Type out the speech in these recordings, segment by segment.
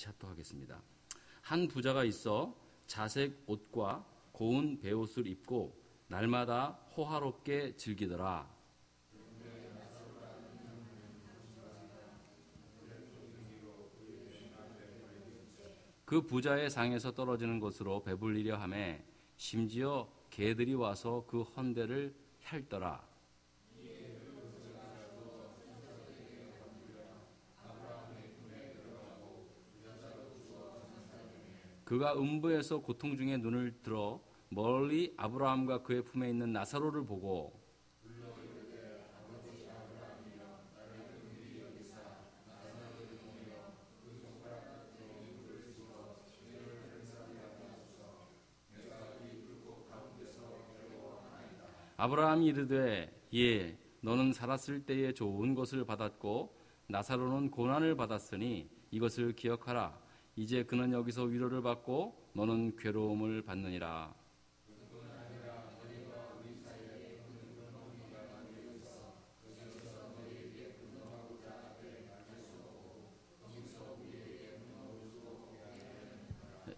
같이 합독하겠습니다. 한 부자가 있어 자색 옷과 고운 베옷을 입고 날마다 호화롭게 즐기더라. 그 부자의 상에서 떨어지는 것으로 배불리려 하매 심지어 개들이 와서 그 헌대를 핥더라. 그가 음부에서 고통 중에 눈을 들어 멀리 아브라함과 그의 품에 있는 나사로를 보고 아브라함이 이르되 예 너는 살았을 때에 좋은 것을 받았고 나사로는 고난을 받았으니 이것을 기억하라. 이제 그는 여기서 위로를 받고 너는 괴로움을 받느니라.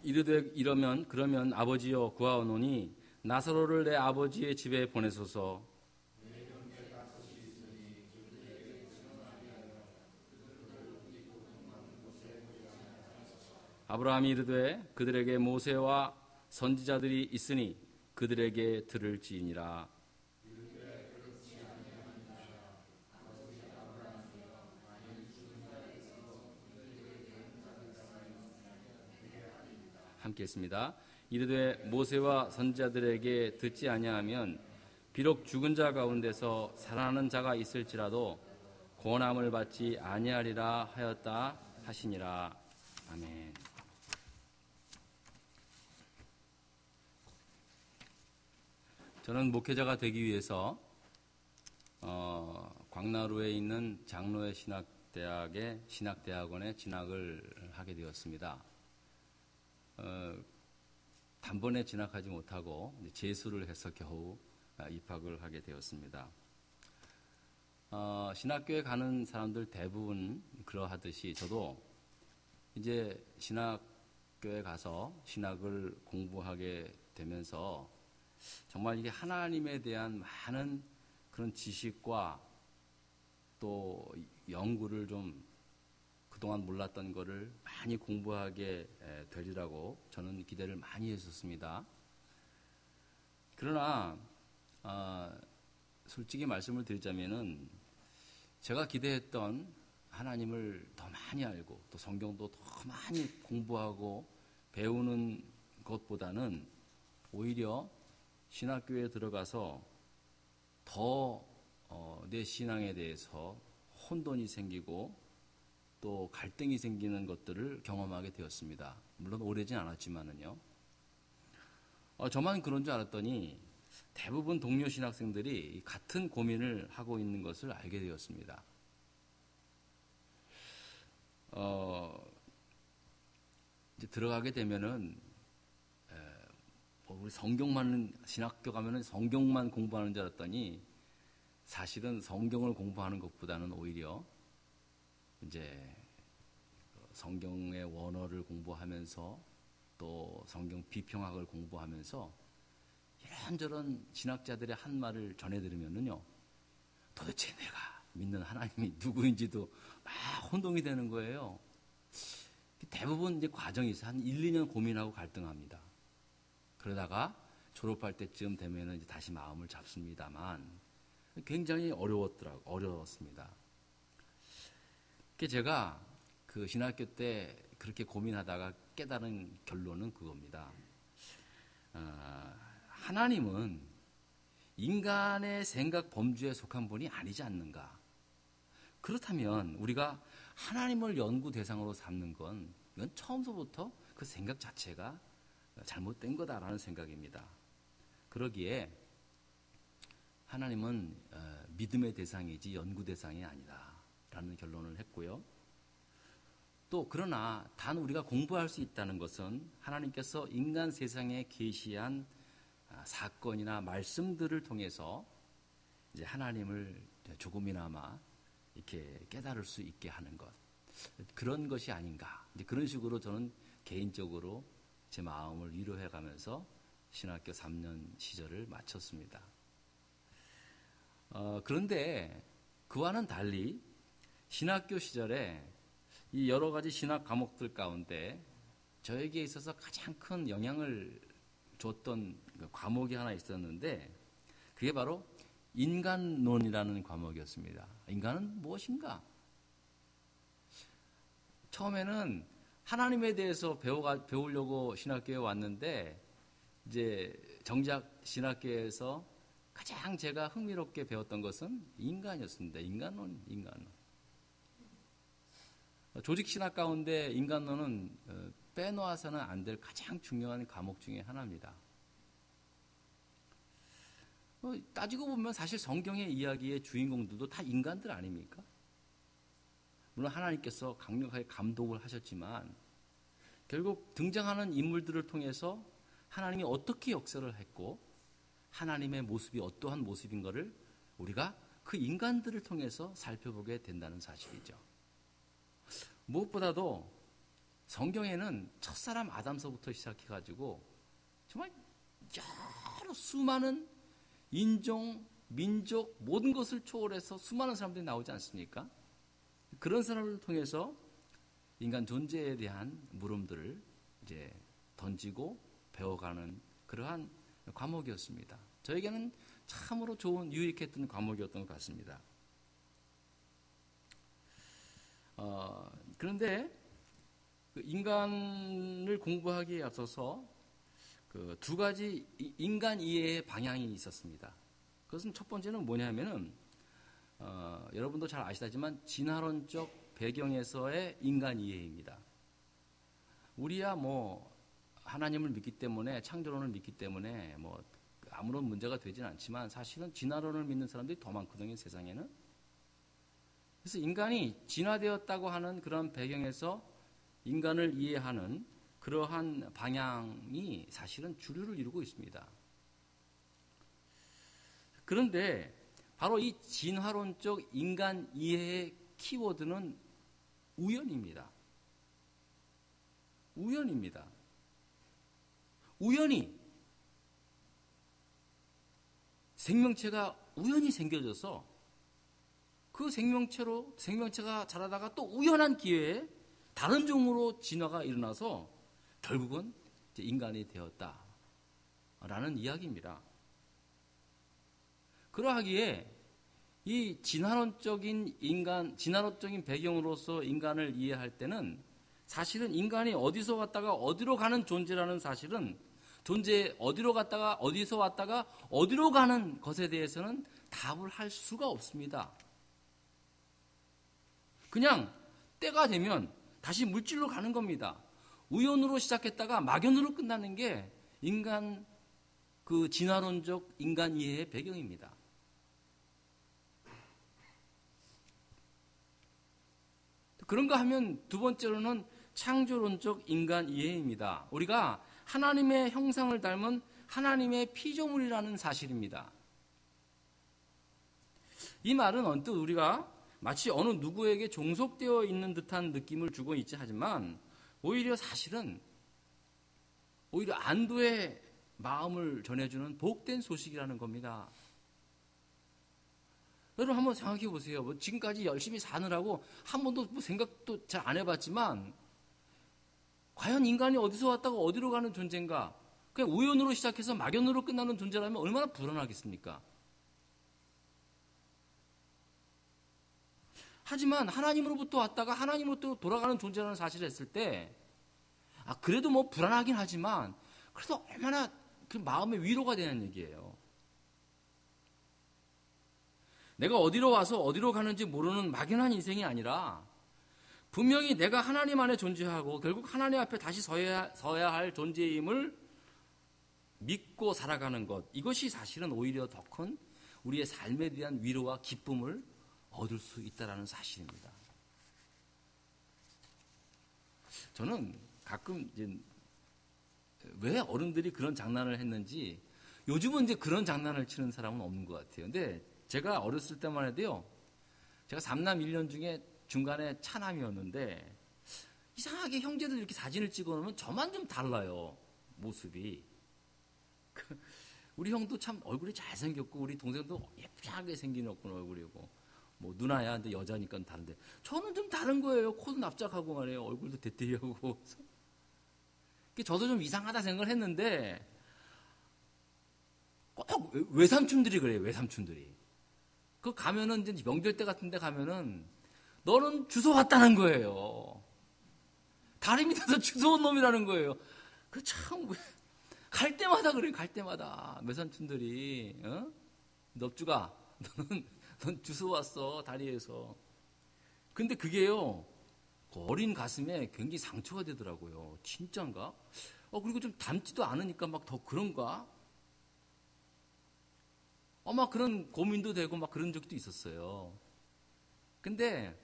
이르되 이러면 그러면 아버지여 구하오노니 나사로를 내 아버지의 집에 보내소서. 아브라함이 이르되 그들에게 모세와 선지자들이 있으니 그들에게 들을지니라. 함께 했습니다. 이르되 모세와 선지자들에게 듣지 아니하면 비록 죽은 자 가운데서 살아나는 자가 있을지라도 고난을 받지 아니하리라 하였다 하시니라. 아멘. 저는 목회자가 되기 위해서 광나루에 있는 장로회 신학대학의 신학대학원에 진학을 하게 되었습니다. 단번에 진학하지 못하고 재수를 해서 겨우 입학을 하게 되었습니다. 신학교에 가는 사람들 대부분 그러하듯이 저도 이제 신학교에 가서 신학을 공부하게 되면서 정말 이게 하나님에 대한 많은 그런 지식과 또 연구를 좀 그동안 몰랐던 거를 많이 공부하게 되리라고 저는 기대를 많이 했었습니다. 그러나 솔직히 말씀을 드리자면은 제가 기대했던 하나님을 더 많이 알고 또 성경도 더 많이 공부하고 배우는 것보다는 오히려 신학교에 들어가서 더 내 신앙에 대해서 혼돈이 생기고 또 갈등이 생기는 것들을 경험하게 되었습니다. 물론 오래진 않았지만은요. 저만 그런 줄 알았더니 대부분 동료 신학생들이 같은 고민을 하고 있는 것을 알게 되었습니다. 이제 들어가게 되면은 우리 성경만 신학교 가면은 성경만 공부하는 줄 알았더니 사실은 성경을 공부하는 것보다는 오히려 이제 성경의 원어를 공부하면서 또 성경 비평학을 공부하면서 이런저런 신학자들의 한 말을 전해 들으면은요 도대체 내가 믿는 하나님이 누구인지도 막 혼동이 되는 거예요. 대부분 이제 과정이 있어 한 1, 2년 고민하고 갈등합니다. 그러다가 졸업할 때쯤 되면은 이제 다시 마음을 잡습니다만 굉장히 어려웠습니다. 제가 그 신학교 때 그렇게 고민하다가 깨달은 결론은 그겁니다. 하나님은 인간의 생각 범주에 속한 분이 아니지 않는가. 그렇다면 우리가 하나님을 연구 대상으로 삼는 건 이건 처음서부터 그 생각 자체가 잘못된 거다라는 생각입니다. 그러기에 하나님은 믿음의 대상이지 연구 대상이 아니다라는 결론을 했고요. 또 그러나 단 우리가 공부할 수 있다는 것은 하나님께서 인간 세상에 계시한 사건이나 말씀들을 통해서 이제 하나님을 조금이나마 이렇게 깨달을 수 있게 하는 것, 그런 것이 아닌가 이제 그런 식으로 저는 개인적으로 제 마음을 위로해 가면서 신학교 3년 시절을 마쳤습니다. 그런데 그와는 달리 신학교 시절에 이 여러 가지 신학 과목들 가운데 저에게 있어서 가장 큰 영향을 줬던 과목이 하나 있었는데 그게 바로 인간론이라는 과목이었습니다. 인간은 무엇인가? 처음에는 하나님에 대해서 배우려고 신학교에 왔는데 이제 정작 신학교에서 가장 제가 흥미롭게 배웠던 것은 인간이었습니다. 인간론. 조직 신학 가운데 인간론은 빼놓아서는 안 될 가장 중요한 과목 중에 하나입니다. 따지고 보면 사실 성경의 이야기의 주인공들도 다 인간들 아닙니까? 물론 하나님께서 강력하게 감독을 하셨지만 결국 등장하는 인물들을 통해서 하나님이 어떻게 역사를 했고 하나님의 모습이 어떠한 모습인가를 우리가 그 인간들을 통해서 살펴보게 된다는 사실이죠. 무엇보다도 성경에는 첫사람 아담서부터 시작해가지고 정말 여러 수많은 인종, 민족, 모든 것을 초월해서 수많은 사람들이 나오지 않습니까? 그런 사람을 통해서 인간 존재에 대한 물음들을 이제 던지고 배워가는 그러한 과목이었습니다. 저에게는 참으로 좋은 유익했던 과목이었던 것 같습니다. 그런데 그 인간을 공부하기에 앞서서 그 두 가지 인간 이해의 방향이 있었습니다. 그것은 첫 번째는 뭐냐면은 여러분도 잘 아시다지만 진화론적 배경에서의 인간 이해입니다. 우리야 뭐 하나님을 믿기 때문에 창조론을 믿기 때문에 뭐 아무런 문제가 되지는 않지만 사실은 진화론을 믿는 사람들이 더 많거든요, 세상에는. 그래서 인간이 진화되었다고 하는 그런 배경에서 인간을 이해하는 그러한 방향이 사실은 주류를 이루고 있습니다. 그런데 바로 이 진화론적 인간 이해의 키워드는 우연입니다. 우연입니다. 우연히 생명체가 우연히 생겨져서 그 생명체가 자라다가 또 우연한 기회에 다른 종으로 진화가 일어나서 결국은 이제 인간이 되었다라는 이야기입니다. 그러하기에 이 진화론적인 배경으로서 인간을 이해할 때는 사실은 인간이 어디서 왔다가 어디로 가는 존재라는 사실은 어디로 갔다가 어디서 왔다가 어디로 가는 것에 대해서는 답을 할 수가 없습니다. 그냥 때가 되면 다시 물질로 가는 겁니다. 우연으로 시작했다가 막연으로 끝나는 게 그 진화론적 인간 이해의 배경입니다. 그런가 하면 두 번째로는 창조론적 인간 이해입니다. 우리가 하나님의 형상을 닮은 하나님의 피조물이라는 사실입니다. 이 말은 언뜻 우리가 마치 어느 누구에게 종속되어 있는 듯한 느낌을 주고 있지 하지만 오히려 사실은 오히려 안도의 마음을 전해주는 복된 소식이라는 겁니다. 여러분 한번 생각해 보세요. 지금까지 열심히 사느라고 한 번도 생각도 잘 안 해봤지만 과연 인간이 어디서 왔다가 어디로 가는 존재인가? 그냥 우연으로 시작해서 막연으로 끝나는 존재라면 얼마나 불안하겠습니까? 하지만 하나님으로부터 왔다가 하나님으로부터 돌아가는 존재라는 사실을 했을 때 그래도 뭐 불안하긴 하지만 그래도 얼마나 그 마음의 위로가 되는 얘기예요. 내가 어디로 와서 어디로 가는지 모르는 막연한 인생이 아니라 분명히 내가 하나님 안에 존재하고 결국 하나님 앞에 다시 서야 할 존재임을 믿고 살아가는 것, 이것이 사실은 오히려 더 큰 우리의 삶에 대한 위로와 기쁨을 얻을 수 있다는 사실입니다. 저는 가끔 이제 왜 어른들이 그런 장난을 했는지 요즘은 이제 그런 장난을 치는 사람은 없는 것 같아요. 근데 제가 어렸을 때만 해도요, 제가 3남 1년 중에 중간에 차남이었는데 이상하게 형제들 이렇게 사진을 찍어놓으면 저만 좀 달라요. 모습이. 우리 형도 참 얼굴이 잘생겼고 우리 동생도 예쁘게 생긴 얼굴이고 뭐 누나야 근데 여자니까 다른데 저는 좀 다른 거예요. 코도 납작하고 말이에요. 얼굴도 대대하고. 저도 좀 이상하다 생각을 했는데 꼭 외삼촌들이 그래요. 외삼촌들이. 그 가면은 이제 명절 때 같은 데 가면은 너는 주워 왔다는 거예요. 다리 밑에서 주워 온 놈이라는 거예요. 그 참 갈 때마다 그래. 갈 때마다 외삼촌들이 넙주가 넌 주워 왔어 다리에서. 근데 그게요 어린 가슴에 굉장히 상처가 되더라고요. 진짠가? 그리고 좀 닮지도 않으니까 막 더 그런가? 막 그런 고민도 되고 막 그런 적도 있었어요. 근데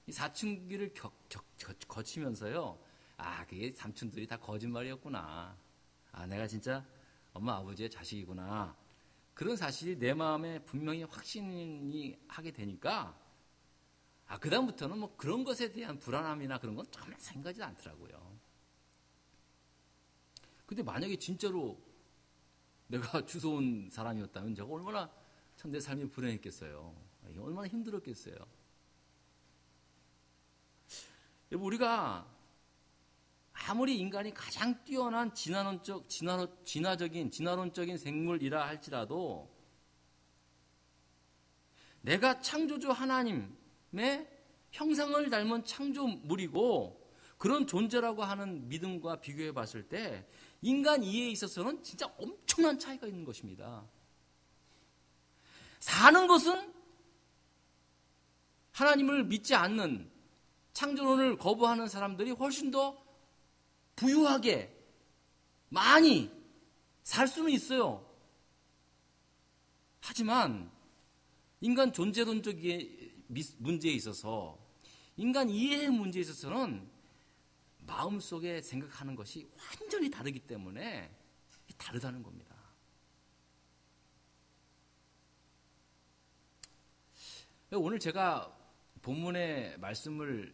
이 사춘기를 거치면서요, 그게 삼촌들이 다 거짓말이었구나. 내가 진짜 엄마 아버지의 자식이구나. 그런 사실이 내 마음에 분명히 확신이 하게 되니까, 그다음부터는 뭐 그런 것에 대한 불안함이나 그런 건 전혀 생각하지 않더라고요. 근데 만약에 진짜로 내가 주워온 사람이었다면 제가 얼마나 참 내 삶이 불행했겠어요. 얼마나 힘들었겠어요. 여러분, 우리가 아무리 인간이 가장 뛰어난 진화론적인 생물이라 할지라도 내가 창조주 하나님의 형상을 닮은 창조물이고 그런 존재라고 하는 믿음과 비교해 봤을 때 인간 이해에 있어서는 진짜 엄청난 차이가 있는 것입니다. 사는 것은 하나님을 믿지 않는 창조론을 거부하는 사람들이 훨씬 더 부유하게 많이 살 수는 있어요. 하지만 인간 존재론적인 문제에 있어서 인간 이해의 문제에 있어서는 마음속에 생각하는 것이 완전히 다르기 때문에 다르다는 겁니다. 오늘 제가 본문의 말씀을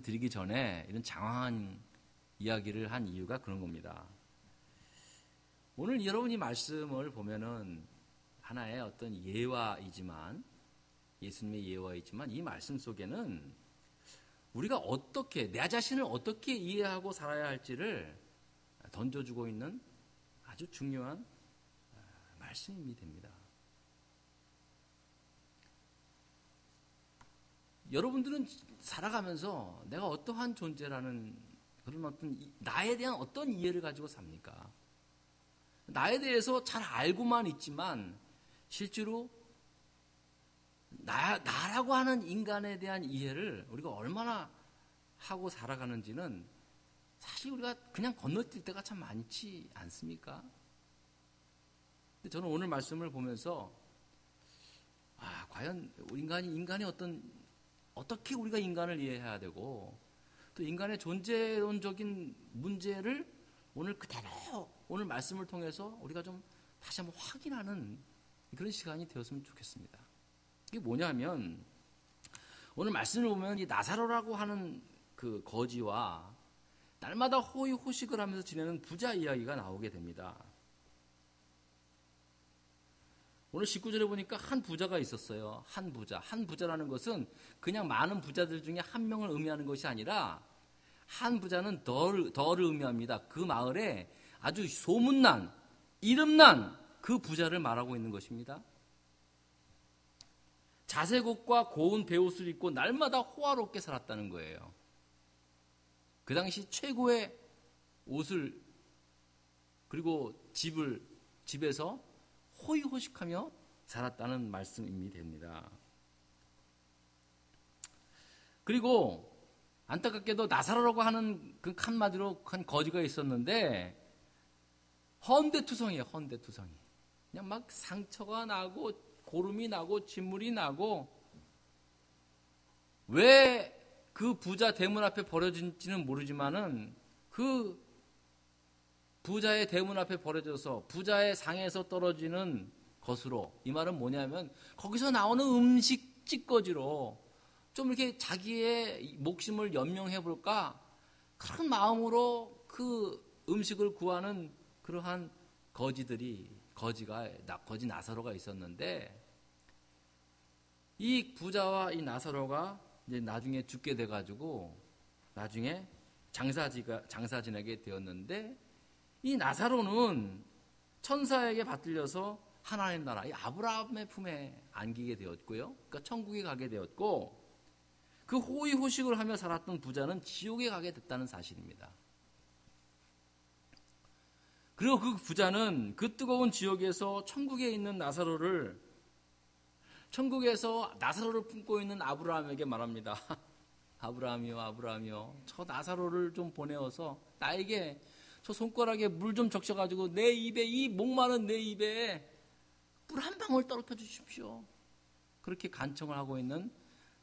드리기 전에 이런 장황한 이야기를 한 이유가 그런 겁니다. 오늘 여러분이 말씀을 보면은 하나의 어떤 예화이지만, 예수님의 예화이지만 이 말씀 속에는 우리가 어떻게, 내 자신을 어떻게 이해하고 살아야 할지를 던져주고 있는 아주 중요한 말씀이 됩니다. 여러분들은 살아가면서 내가 어떠한 존재라는 그런 어떤 나에 대한 어떤 이해를 가지고 삽니까? 나에 대해서 잘 알고만 있지만 실제로 나라고 하는 인간에 대한 이해를 우리가 얼마나 하고 살아가는지는 사실 우리가 그냥 건너뛸 때가 참 많지 않습니까? 근데 저는 오늘 말씀을 보면서 과연 인간이 어떻게 우리가 인간을 이해해야 되고 또 인간의 존재론적인 문제를 오늘 그대로 오늘 말씀을 통해서 우리가 좀 다시 한번 확인하는 그런 시간이 되었으면 좋겠습니다. 이게 뭐냐면 오늘 말씀을 보면 이 나사로라고 하는 그 거지와 날마다 호의호식을 하면서 지내는 부자 이야기가 나오게 됩니다. 오늘 19절에 보니까 한 부자가 있었어요. 한 부자. 한 부자라는 것은 그냥 많은 부자들 중에 한 명을 의미하는 것이 아니라 한 부자는 덜을 의미합니다. 그 마을에 아주 소문난, 이름난 그 부자를 말하고 있는 것입니다. 자세곡과 고운 베옷을 입고 날마다 호화롭게 살았다는 거예요. 그 당시 최고의 옷을 그리고 집에서 호의호식하며 살았다는 말씀이 됩니다. 그리고 안타깝게도 나사로라고 하는 그 한마디로 한 거지가 있었는데 헌데투성이에요. 헌데투성이. 그냥 막 상처가 나고 고름이 나고 진물이 나고 왜 그 부자 대문 앞에 버려진지는 모르지만은 그 부자의 대문 앞에 버려져서 부자의 상에서 떨어지는 것으로 이 말은 뭐냐면 거기서 나오는 음식 찌꺼기로 좀 이렇게 자기의 목숨을 연명해 볼까 그런 마음으로 그 음식을 구하는 그러한 거지 나사로가 있었는데, 이 부자와 이 나사로가 이제 나중에 죽게 돼가지고 나중에 장사 지내게 되었는데, 이 나사로는 천사에게 받들려서 하나님 나라, 이 아브라함의 품에 안기게 되었고요. 그러니까 천국에 가게 되었고, 그 호의호식을 하며 살았던 부자는 지옥에 가게 됐다는 사실입니다. 그리고 그 부자는 그 뜨거운 지옥에서 천국에 있는 나사로를, 천국에서 나사로를 품고 있는 아브라함에게 말합니다. 아브라함이요, 아브라함이요, 저 나사로를 좀 보내어서 나에게 저 손가락에 물 좀 적셔가지고 내 입에, 이 목마른 내 입에 물 한 방울 떨어뜨려 주십시오. 그렇게 간청을 하고 있는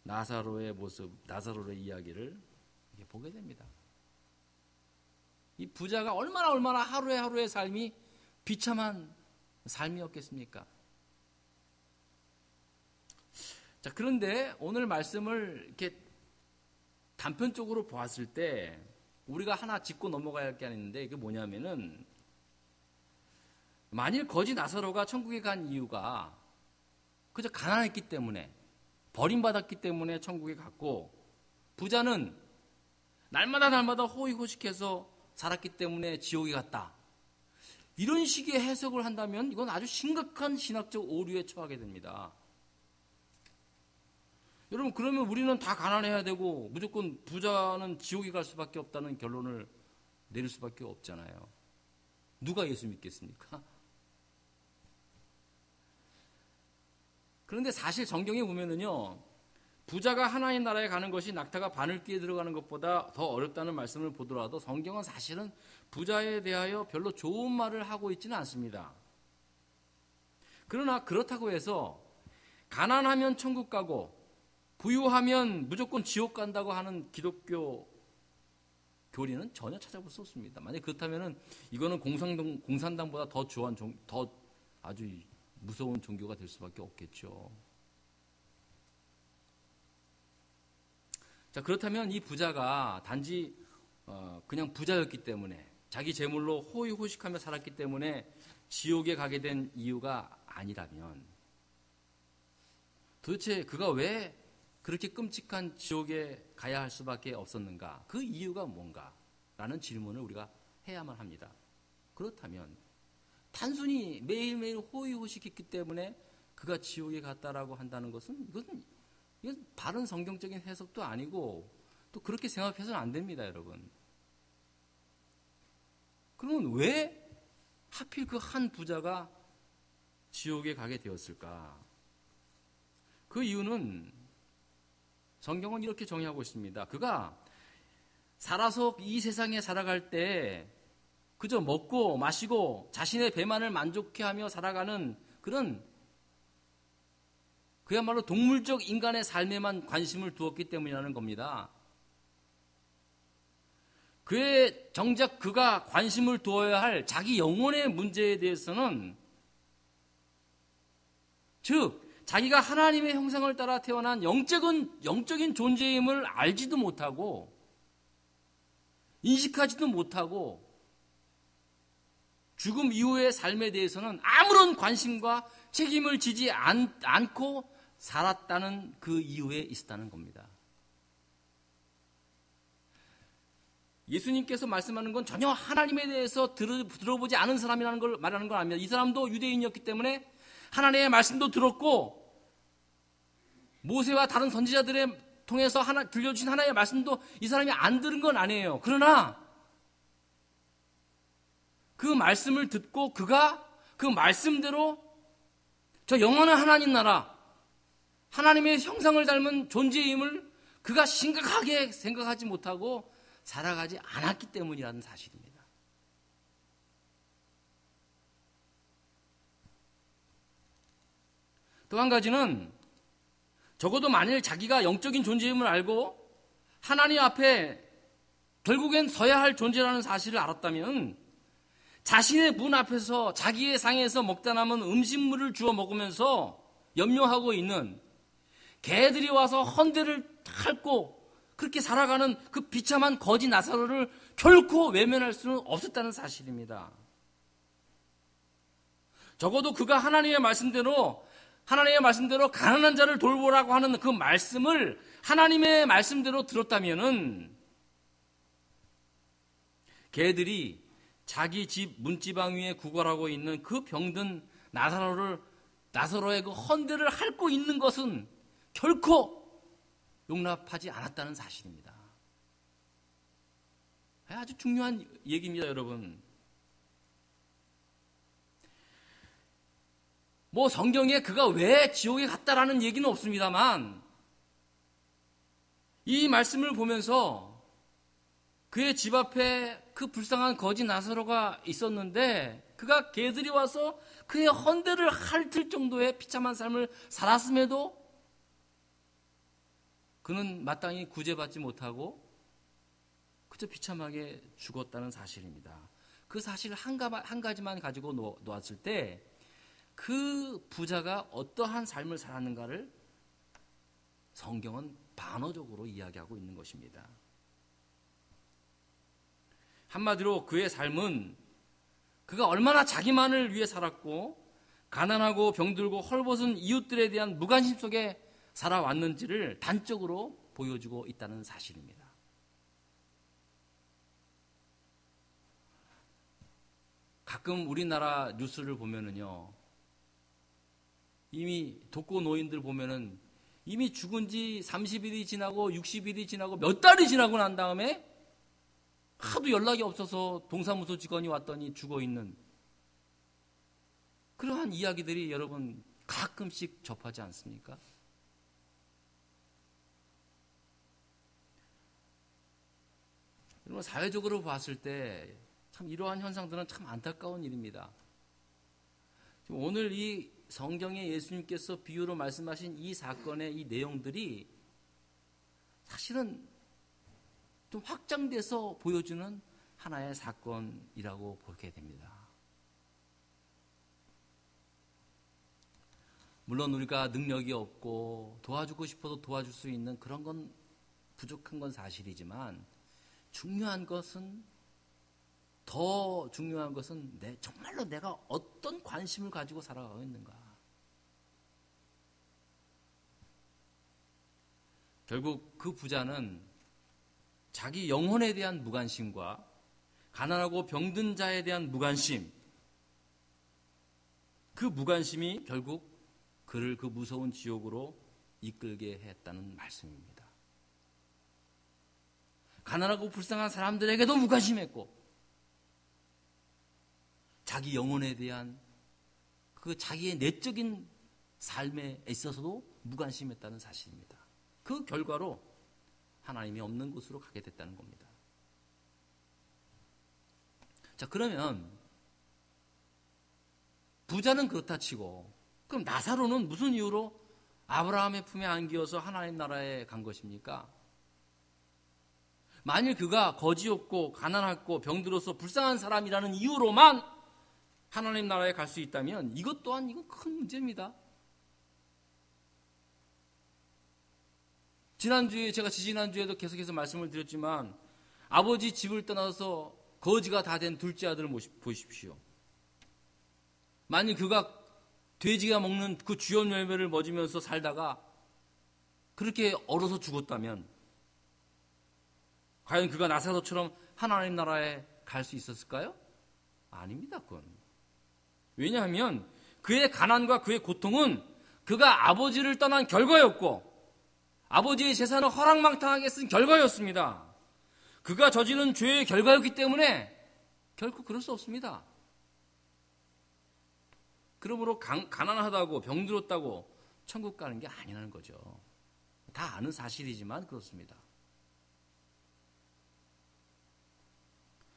나사로의 모습, 나사로의 이야기를 보게 됩니다. 이 부자가 얼마나 하루의 삶이 비참한 삶이었겠습니까? 자, 그런데 오늘 말씀을 이렇게 단편적으로 보았을 때 우리가 하나 짚고 넘어가야 할 게 있는데, 이게 뭐냐면은, 만일 거지 나사로가 천국에 간 이유가 그저 가난했기 때문에, 버림받았기 때문에 천국에 갔고, 부자는 날마다 호의호식해서 살았기 때문에 지옥에 갔다, 이런 식의 해석을 한다면 이건 아주 심각한 신학적 오류에 처하게 됩니다. 여러분, 그러면 우리는 다 가난해야 되고 무조건 부자는 지옥에 갈 수밖에 없다는 결론을 내릴 수밖에 없잖아요. 누가 예수 믿겠습니까? 그런데 사실 성경에 보면은요, 부자가 하나님 나라에 가는 것이 낙타가 바늘 띠에 들어가는 것보다 더 어렵다는 말씀을 보더라도 성경은 사실은 부자에 대하여 별로 좋은 말을 하고 있지는 않습니다. 그러나 그렇다고 해서 가난하면 천국 가고 부유하면 무조건 지옥 간다고 하는 기독교 교리는 전혀 찾아볼 수 없습니다. 만약 그렇다면 이거는 공산당보다 더 아주 무서운 종교가 될 수밖에 없겠죠. 자, 그렇다면 이 부자가 단지 그냥 부자였기 때문에, 자기 재물로 호의호식하며 살았기 때문에 지옥에 가게 된 이유가 아니라면, 도대체 그가 왜 그렇게 끔찍한 지옥에 가야 할 수밖에 없었는가? 그 이유가 뭔가? 라는 질문을 우리가 해야만 합니다. 그렇다면 단순히 매일매일 호의호식했기 때문에 그가 지옥에 갔다라고 한다는 것은 이건 바른 성경적인 해석도 아니고, 또 그렇게 생각해서는 안 됩니다, 여러분. 그러면 왜 하필 그 한 부자가 지옥에 가게 되었을까? 그 이유는 성경은 이렇게 정의하고 있습니다. 그가 살아서 이 세상에 살아갈 때 그저 먹고 마시고 자신의 배만을 만족해 하며 살아가는 그런 그야말로 동물적 인간의 삶에만 관심을 두었기 때문이라는 겁니다. 정작 그가 관심을 두어야 할 자기 영혼의 문제에 대해서는, 즉 자기가 하나님의 형상을 따라 태어난 영적인 존재임을 알지도 못하고 인식하지도 못하고 죽음 이후의 삶에 대해서는 아무런 관심과 책임을 지지 않고 살았다는 그 이유에 있었다는 겁니다. 예수님께서 말씀하는 건 전혀 하나님에 대해서 들어보지 않은 사람이라는 걸 말하는 건 아닙니다. 이 사람도 유대인이었기 때문에 하나님의 말씀도 들었고 모세와 다른 선지자들의 통해서 들려주신 하나님의 말씀도 이 사람이 안 들은 건 아니에요. 그러나 그 말씀을 듣고 그가 그 말씀대로 저 영원한 하나님 나라, 하나님의 형상을 닮은 존재임을 그가 심각하게 생각하지 못하고 살아가지 않았기 때문이라는 사실입니다. 또 한 가지는, 적어도 만일 자기가 영적인 존재임을 알고 하나님 앞에 결국엔 서야 할 존재라는 사실을 알았다면 자신의 문 앞에서 자기의 상에서 먹다 남은 음식물을 주워 먹으면서 염려하고 있는 개들이 와서 핥고 그렇게 살아가는 그 비참한 거지 나사로를 결코 외면할 수는 없었다는 사실입니다. 적어도 그가 하나님의 말씀대로 가난한 자를 돌보라고 하는 그 말씀을 하나님의 말씀대로 들었다면은 걔들이 자기 집 문지방 위에 구걸하고 있는 그 병든 나사로의 그 헌대를 핥고 있는 것은 결코 용납하지 않았다는 사실입니다. 아주 중요한 얘기입니다, 여러분. 뭐 성경에 그가 왜 지옥에 갔다라는 얘기는 없습니다만 이 말씀을 보면서 그의 집 앞에 그 불쌍한 거지 나사로가 있었는데 그가 개들이 와서 그의 헌대를 핥을 정도의 비참한 삶을 살았음에도 그는 마땅히 구제받지 못하고 그저 비참하게 죽었다는 사실입니다. 그 사실 한 가지만 가지고 놓았을 때 그 부자가 어떠한 삶을 살았는가를 성경은 반어적으로 이야기하고 있는 것입니다. 한마디로 그의 삶은 그가 얼마나 자기만을 위해 살았고 가난하고 병들고 헐벗은 이웃들에 대한 무관심 속에 살아왔는지를 단적으로 보여주고 있다는 사실입니다. 가끔 우리나라 뉴스를 보면은요, 이미 독거 노인들 보면은 이미 죽은 지 30일이 지나고 60일이 지나고 몇 달이 지나고 난 다음에 하도 연락이 없어서 동사무소 직원이 왔더니 죽어 있는 그러한 이야기들이 여러분 가끔씩 접하지 않습니까? 여러분 사회적으로 봤을 때 참 이러한 현상들은 참 안타까운 일입니다. 오늘 이 성경에 예수님께서 비유로 말씀하신 이 사건의 이 내용들이 사실은 좀 확장돼서 보여주는 하나의 사건이라고 보게 됩니다. 물론 우리가 능력이 없고 도와주고 싶어도 도와줄 수 있는 그런 건 부족한 건 사실이지만 더 중요한 것은 정말로 내가 어떤 관심을 가지고 살아가고 있는가. 결국 그 부자는 자기 영혼에 대한 무관심과 가난하고 병든 자에 대한 무관심, 그 무관심이 결국 그를 그 무서운 지옥으로 이끌게 했다는 말씀입니다. 가난하고 불쌍한 사람들에게도 무관심했고 자기 영혼에 대한 그 자기의 내적인 삶에 있어서도 무관심했다는 사실입니다. 그 결과로 하나님이 없는 곳으로 가게 됐다는 겁니다. 자, 그러면 부자는 그렇다 치고 그럼 나사로는 무슨 이유로 아브라함의 품에 안기어서 하나님 나라에 간 것입니까? 만일 그가 거지였고 가난했고 병들어서 불쌍한 사람이라는 이유로만 하나님 나라에 갈 수 있다면 이것 또한 이건 큰 문제입니다. 제가 지지난주에도 계속해서 말씀을 드렸지만 아버지 집을 떠나서 거지가 다 된 둘째 아들을 보십시오. 만일 그가 돼지가 먹는 그 주연 열매를 먹으면서 살다가 그렇게 얼어서 죽었다면 과연 그가 나사로처럼 하나님 나라에 갈 수 있었을까요? 아닙니다. 그건. 왜냐하면 그의 가난과 그의 고통은 그가 아버지를 떠난 결과였고 아버지의 재산을 허랑망탕하게 쓴 결과였습니다. 그가 저지른 죄의 결과였기 때문에 결코 그럴 수 없습니다. 그러므로 가난하다고 병들었다고 천국 가는 게 아니라는 거죠. 다 아는 사실이지만 그렇습니다.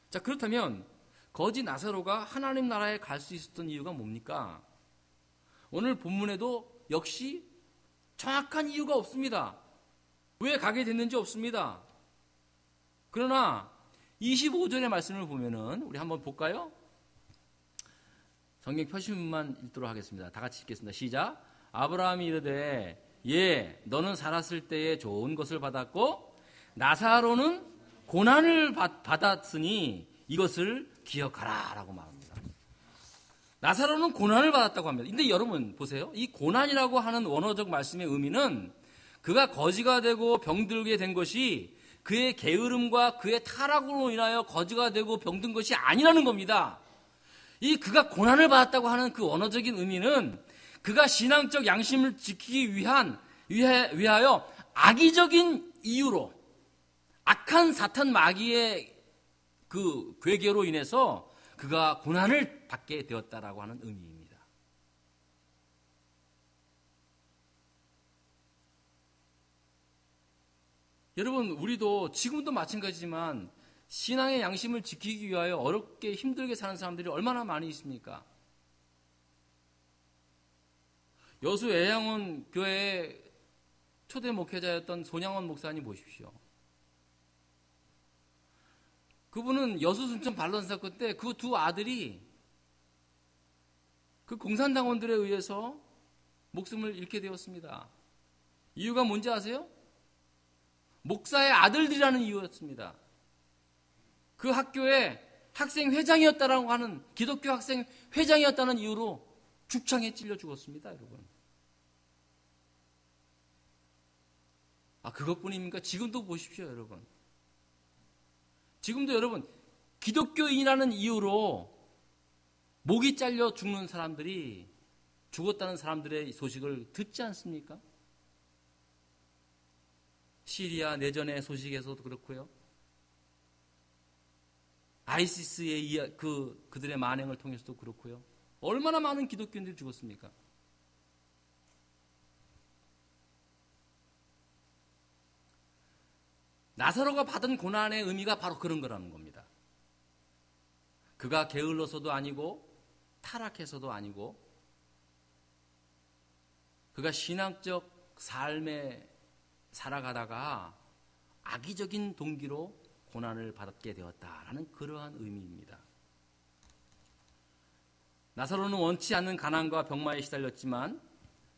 자, 그렇다면 거지 나사로가 하나님 나라에 갈 수 있었던 이유가 뭡니까? 오늘 본문에도 역시 정확한 이유가 없습니다. 왜 가게 됐는지 없습니다. 그러나 25절의 말씀을 보면은 우리 한번 볼까요? 성경 표시문만 읽도록 하겠습니다. 다 같이 읽겠습니다. 시작. 아브라함이 이르되 예, 너는 살았을 때에 좋은 것을 받았고 나사로는 고난을 받았으니 이것을 기억하라 라고 말합니다. 나사로는 고난을 받았다고 합니다. 근데 여러분 보세요. 이 고난이라고 하는 원어적 말씀의 의미는 그가 거지가 되고 병들게 된 것이 그의 게으름과 그의 타락으로 인하여 거지가 되고 병든 것이 아니라는 겁니다. 이 그가 고난을 받았다고 하는 그 원어적인 의미는 그가 신앙적 양심을 지키기 위하여 악의적인 이유로 악한 사탄 마귀의 그 괴계로 인해서 그가 고난을 받게 되었다라고 하는 의미입니다. 여러분, 우리도 지금도 마찬가지지만 신앙의 양심을 지키기 위하여 어렵게 힘들게 사는 사람들이 얼마나 많이 있습니까? 여수 애양원 교회의 초대 목회자였던 손양원 목사님 보십시오. 그분은 여수 순천 반론 사건 때 그 두 아들이 그 공산당원들에 의해서 목숨을 잃게 되었습니다. 이유가 뭔지 아세요? 목사의 아들들이라는 이유였습니다. 그 학교의 학생회장이었다라고 하는 기독교 학생회장이었다는 이유로 죽창에 찔려 죽었습니다, 여러분. 그것뿐입니까? 지금도 보십시오, 여러분. 지금도 여러분, 기독교인이라는 이유로 목이 잘려 죽는 사람들이 죽었다는 사람들의 소식을 듣지 않습니까? 시리아 내전의 소식에서도 그렇고요. 아이시스의 그들의 만행을 통해서도 그렇고요. 얼마나 많은 기독교인들이 죽었습니까? 나사로가 받은 고난의 의미가 바로 그런 거라는 겁니다. 그가 게을러서도 아니고 타락해서도 아니고 그가 신앙적 삶에 살아가다가 악의적인 동기로 고난을 받게 되었다라는 그러한 의미입니다. 나사로는 원치 않는 가난과 병마에 시달렸지만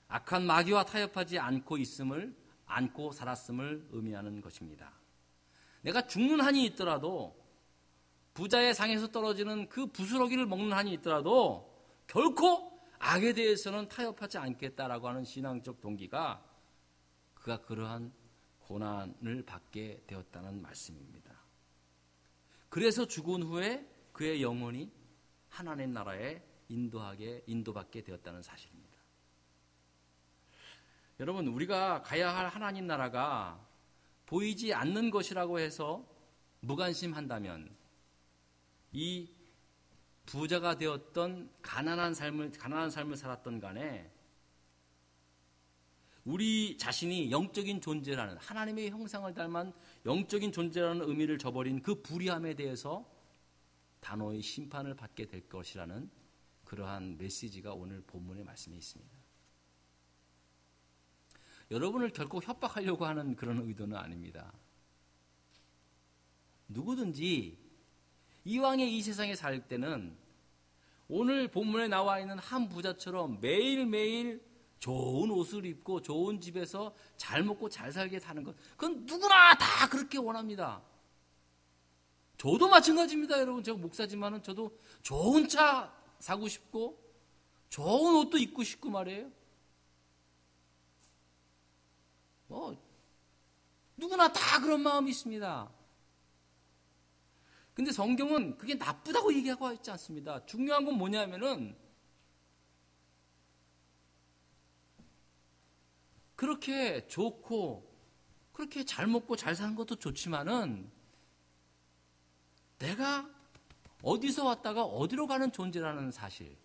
악한 마귀와 타협하지 않고 살았음을 의미하는 것입니다. 내가 죽는 한이 있더라도 부자의 상에서 떨어지는 그 부스러기를 먹는 한이 있더라도 결코 악에 대해서는 타협하지 않겠다라고 하는 신앙적 동기가 그가 그러한 고난을 받게 되었다는 말씀입니다. 그래서 죽은 후에 그의 영혼이 하나님 나라에 인도받게 되었다는 사실입니다. 여러분, 우리가 가야 할 하나님 나라가 보이지 않는 것이라고 해서 무관심한다면 이 부자가 되었던 가난한 삶을 살았던 간에 우리 자신이 영적인 존재라는 하나님의 형상을 닮은 영적인 존재라는 의미를 저버린 그 불의함에 대해서 단호히 심판을 받게 될 것이라는 그러한 메시지가 오늘 본문의 말씀에 있습니다. 여러분을 결코 협박하려고 하는 그런 의도는 아닙니다. 누구든지 이왕에 이 세상에 살 때는 오늘 본문에 나와 있는 한 부자처럼 매일매일 좋은 옷을 입고 좋은 집에서 잘 먹고 잘 살게 사는 것, 그건 누구나 다 그렇게 원합니다. 저도 마찬가지입니다, 여러분. 제가 목사지만은 저도 좋은 차 사고 싶고 좋은 옷도 입고 싶고 말이에요. 누구나 다 그런 마음이 있습니다. 근데 성경은 그게 나쁘다고 얘기하고 있지 않습니다. 중요한 건 뭐냐면은 그렇게 좋고 그렇게 잘 먹고 잘 사는 것도 좋지만은 내가 어디서 왔다가 어디로 가는 존재라는 사실,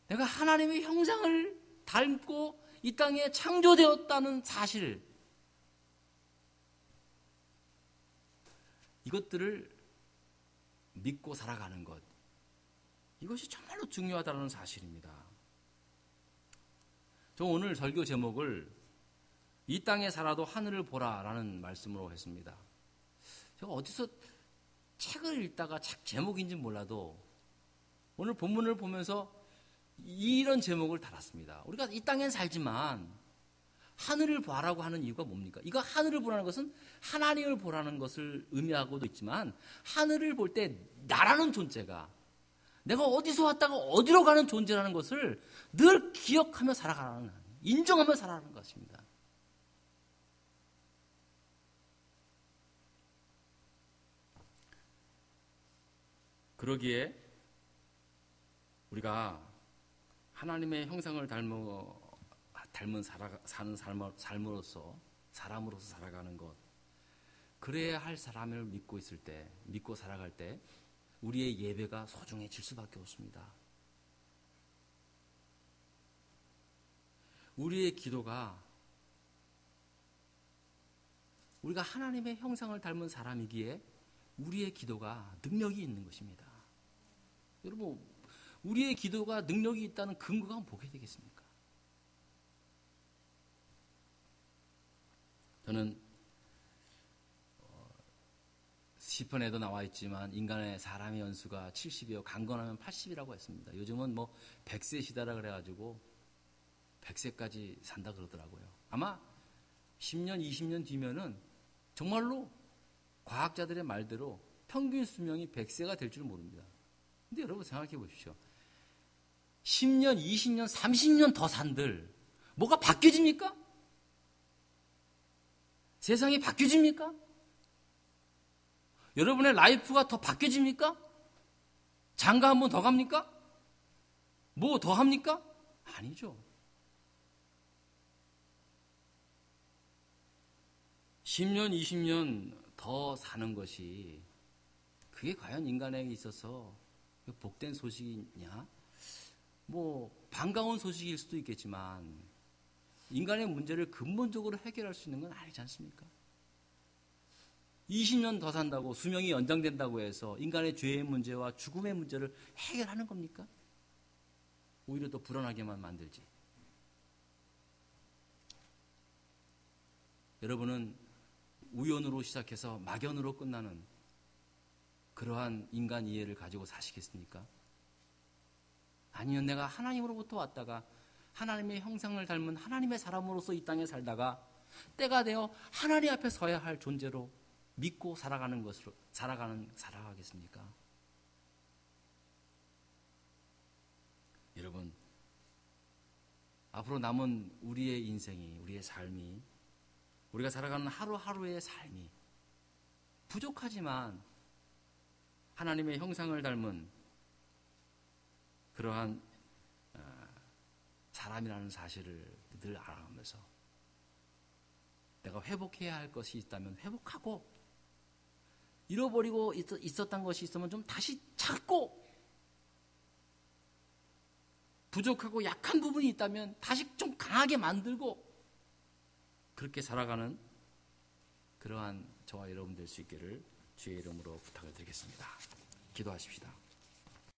내가 하나님의 형상을 닮고 이 땅에 창조되었다는 사실, 이것들을 믿고 살아가는 것, 이것이 정말로 중요하다는 사실입니다. 저 오늘 설교 제목을 이 땅에 살아도 하늘을 보라라는 말씀으로 했습니다. 제가 어디서 책을 읽다가 책 제목인지 몰라도 오늘 본문을 보면서 이런 제목을 달았습니다. 우리가 이 땅엔 살지만 하늘을 보라고 하는 이유가 뭡니까? 이거 하늘을 보라는 것은 하나님을 보라는 것을 의미하고도 있지만 하늘을 볼 때 나라는 존재가 내가 어디서 왔다가 어디로 가는 존재라는 것을 늘 기억하며 살아가는, 인정하며 살아가는 것입니다. 그러기에 우리가 하나님의 형상을 닮은 사는 삶으로서 사람으로서 살아가는 것, 그래야 할 사람을 믿고 살아갈 때 우리의 예배가 소중해질 수밖에 없습니다. 우리의 기도가 우리가 하나님의 형상을 닮은 사람이기에 우리의 기도가 능력이 있는 것입니다. 여러분, 우리의 기도가 능력이 있다는 근거가 뭐게 되겠습니까? 저는 시편에도 나와 있지만 인간의 사람의 연수가 70이요 강건하면 80이라고 했습니다. 요즘은 100세 시대라 그래가지고 100세까지 산다 그러더라고요. 아마 10년, 20년 뒤면은 정말로 과학자들의 말대로 평균 수명이 100세가 될 줄 모릅니다. 근데 여러분 생각해 보십시오. 10년, 20년, 30년 더 산들 뭐가 바뀌어집니까? 세상이 바뀌어집니까? 여러분의 라이프가 더 바뀌어집니까? 장가 한 번 더 갑니까? 뭐 더 합니까? 아니죠. 10년, 20년 더 사는 것이 그게 과연 인간에게 있어서 복된 소식이냐? 반가운 소식일 수도 있겠지만 인간의 문제를 근본적으로 해결할 수 있는 건 아니지 않습니까? 20년 더 산다고 수명이 연장된다고 해서 인간의 죄의 문제와 죽음의 문제를 해결하는 겁니까? 오히려 더 불안하게만 만들지. 여러분은 우연으로 시작해서 막연으로 끝나는 그러한 인간 이해를 가지고 사시겠습니까? 아니면 내가 하나님으로부터 왔다가 하나님의 형상을 닮은 하나님의 사람으로서 이 땅에 살다가 때가 되어 하나님 앞에 서야 할 존재로 믿고 살아가겠습니까? 여러분, 앞으로 남은 우리의 인생이, 우리의 삶이, 우리가 살아가는 하루하루의 삶이 부족하지만 하나님의 형상을 닮은 그러한 사람이라는 사실을 늘 알아가면서 내가 회복해야 할 것이 있다면 회복하고 잃어버리고 있었던 것이 있으면 좀 다시 찾고 부족하고 약한 부분이 있다면 다시 좀 강하게 만들고 그렇게 살아가는 그러한 저와 여러분 될 수 있기를 주의 이름으로 부탁을 드리겠습니다. 기도하십시다.